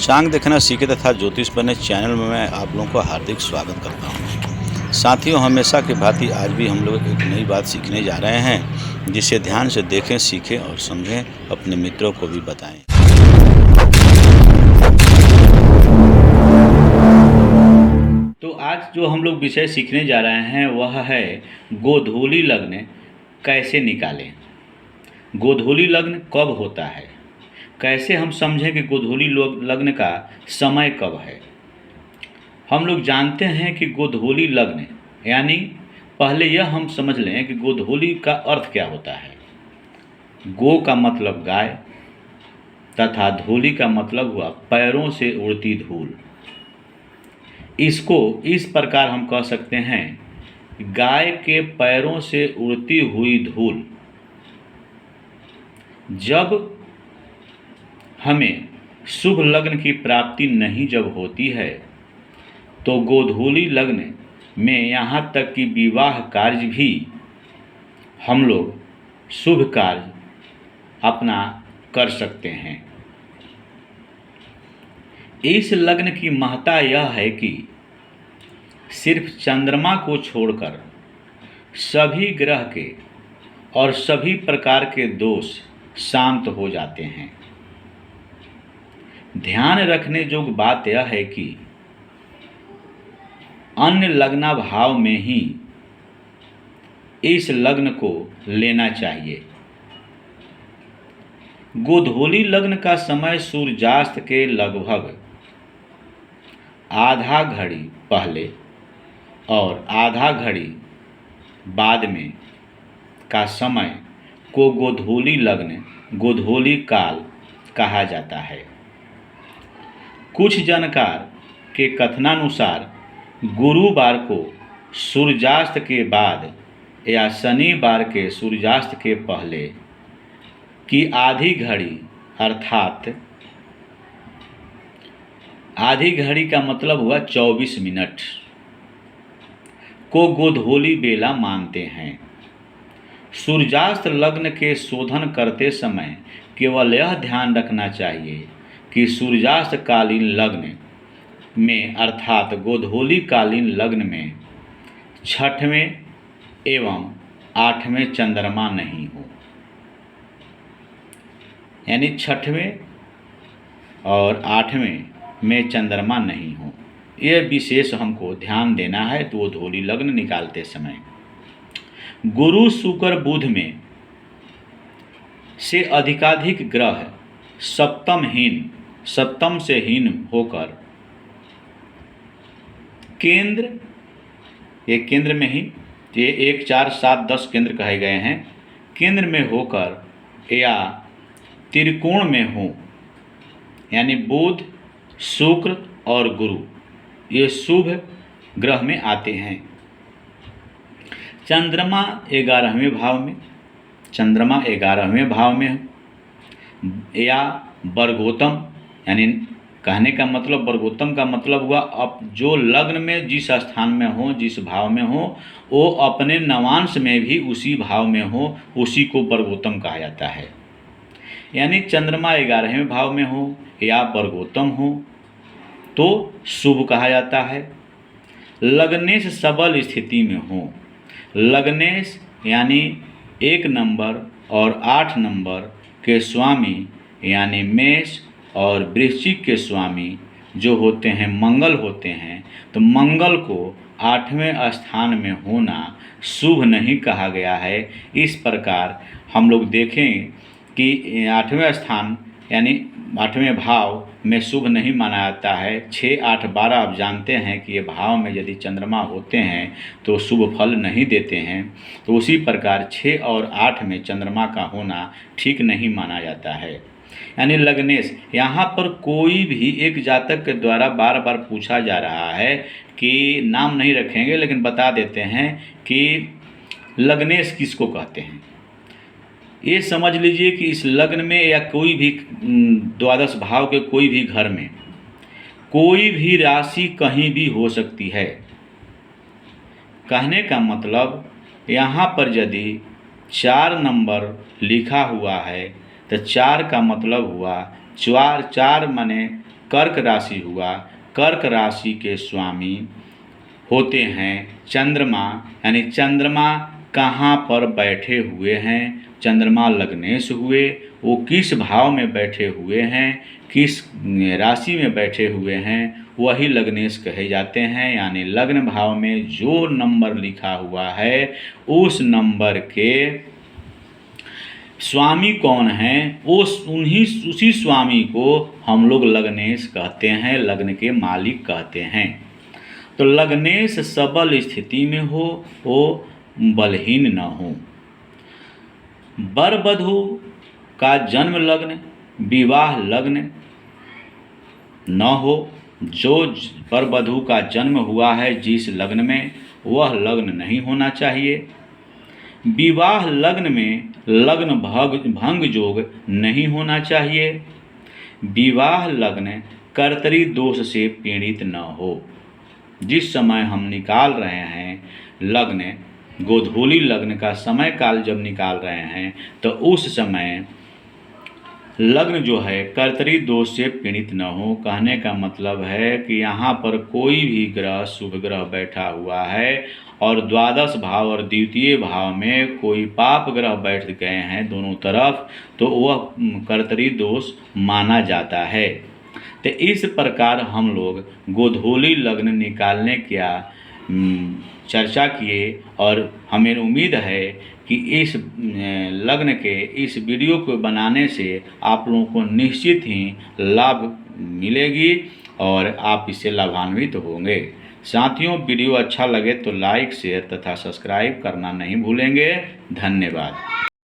पंचांग देखना सीखे तथा ज्योतिष पढ़ने चैनल में मैं आप लोगों को हार्दिक स्वागत करता हूं। साथियों, हमेशा की भांति आज भी हम लोग एक नई बात सीखने जा रहे हैं, जिसे ध्यान से देखें, सीखें और समझें, अपने मित्रों को भी बताएं। तो आज जो हम लोग विषय सीखने जा रहे हैं वह है गोधूली लग्न कैसे निकालें। गोधूली लग्न कब होता है, कैसे हम समझें कि गोधूली लग्न का समय कब है। हम लोग जानते हैं कि गोधूली लग्न यानी पहले यह हम समझ लें कि गोधूली का अर्थ क्या होता है। गो का मतलब गाय तथा धूली का मतलब हुआ पैरों से उड़ती धूल। इसको इस प्रकार हम कह सकते हैं, गाय के पैरों से उड़ती हुई धूल जब हमें शुभ लग्न की प्राप्ति नहीं जब होती है तो गोधूली लग्न में यहाँ तक कि विवाह कार्य भी हम लोग शुभ कार्य अपना कर सकते हैं। इस लग्न की महत्ता यह है कि सिर्फ चंद्रमा को छोड़कर सभी ग्रह के और सभी प्रकार के दोष शांत हो जाते हैं। ध्यान रखने योग्य बात यह है कि अन्य लग्नाभाव में ही इस लग्न को लेना चाहिए। गोधूली लग्न का समय सूर्यास्त के लगभग आधा घड़ी पहले और आधा घड़ी बाद में का समय को गोधूली लग्न, गोधूली काल कहा जाता है। कुछ जानकार के कथनानुसार गुरुवार को सूर्यास्त के बाद या शनिवार के सूर्यास्त के पहले की आधी घड़ी, अर्थात आधी घड़ी का मतलब हुआ 24 मिनट को गोधूली बेला मानते हैं। सूर्यास्त लग्न के शोधन करते समय केवल यह ध्यान रखना चाहिए कि सूर्यास्त कालीन लग्न में अर्थात गोधूली कालीन लग्न में 6वें एवं 8वें चंद्रमा नहीं हो, यानी 6वें और 8वें में चंद्रमा नहीं हो। यह विशेष हमको ध्यान देना है तो गोधूली लग्न निकालते समय। गुरु शुक्र बुध में से अधिकाधिक ग्रह सप्तम से हीन होकर केंद्र में ही, ये 1, 4, 7, 10 केंद्र कहे गए हैं, केंद्र में होकर या त्रिकोण में हो, यानी बुध, शुक्र और गुरु ये शुभ ग्रह में आते हैं। चंद्रमा 11वें भाव में या वर्गोत्तम, यानी कहने का मतलब वर्गोत्तम का मतलब हुआ अब जो लग्न में जिस स्थान में हो, जिस भाव में हो, वो अपने नवांश में भी उसी भाव में हो, उसी को वर्गोत्तम कहा जाता है। यानी चंद्रमा 11वें भाव में हो या वर्गोत्तम हो तो शुभ कहा जाता है। लग्नेश सबल स्थिति में हो, लग्नेश यानी 1 नंबर और 8 नंबर के स्वामी यानी मेष और वृश्चिक के स्वामी जो होते हैं मंगल होते हैं, तो मंगल को 8वें स्थान में होना शुभ नहीं कहा गया है। इस प्रकार हम लोग देखें कि 8वें स्थान यानी 8वें भाव में शुभ नहीं माना जाता है। 6, 8, 12 आप जानते हैं कि ये भाव में यदि चंद्रमा होते हैं तो शुभ फल नहीं देते हैं। तो उसी प्रकार 6 और 8 में चंद्रमा का होना ठीक नहीं माना जाता है। यानी लग्नेश, यहाँ पर कोई भी एक जातक के द्वारा बार बार पूछा जा रहा है कि नाम नहीं रखेंगे लेकिन बता देते हैं कि लग्नेश किसको कहते हैं। ये समझ लीजिए कि इस लग्न में या कोई भी 12 भाव के कोई भी घर में कोई भी राशि कहीं भी हो सकती है। कहने का मतलब यहाँ पर यदि 4 नंबर लिखा हुआ है तो 4 का मतलब हुआ 4 माने कर्क राशि हुआ, कर्क राशि के स्वामी होते हैं चंद्रमा, यानी चंद्रमा कहाँ पर बैठे हुए हैं, चंद्रमा लग्नेश हुए, वो किस भाव में बैठे हुए हैं, किस राशि में बैठे हुए हैं, वही लग्नेश कहे जाते हैं। यानी लग्न भाव में जो नंबर लिखा हुआ है उस नंबर के स्वामी कौन हैं, उसी स्वामी को हम लोग लग्नेश कहते हैं, लग्न के मालिक कहते हैं। तो लग्नेश सबल स्थिति में हो, वो बलहीन न हो। वर वधू का जन्म लग्न, विवाह लग्न न हो। जो वर वधू का जन्म हुआ है जिस लग्न में, वह लग्न नहीं होना चाहिए। विवाह लग्न में लग्न भंग योग नहीं होना चाहिए। विवाह लग्न कर्तरी दोष से पीड़ित न हो। जिस समय हम निकाल रहे हैं लग्न, गोधूली लग्न का समय काल जब निकाल रहे हैं तो उस समय लग्न जो है कर्तरी दोष से पीड़ित न हो। कहने का मतलब है कि यहाँ पर कोई भी ग्रह शुभ ग्रह बैठा हुआ है और द्वादश भाव और द्वितीय भाव में कोई पाप ग्रह बैठ गए हैं दोनों तरफ, तो वह कर्तरी दोष माना जाता है। तो इस प्रकार हम लोग गोधूली लग्न निकालने क्या चर्चा किए और हमें उम्मीद है कि इस लग्न के इस वीडियो को बनाने से आप लोगों को निश्चित ही लाभ मिलेगी और आप इससे लाभान्वित होंगे। साथियों, वीडियो अच्छा लगे तो लाइक, शेयर तथा सब्सक्राइब करना नहीं भूलेंगे। धन्यवाद।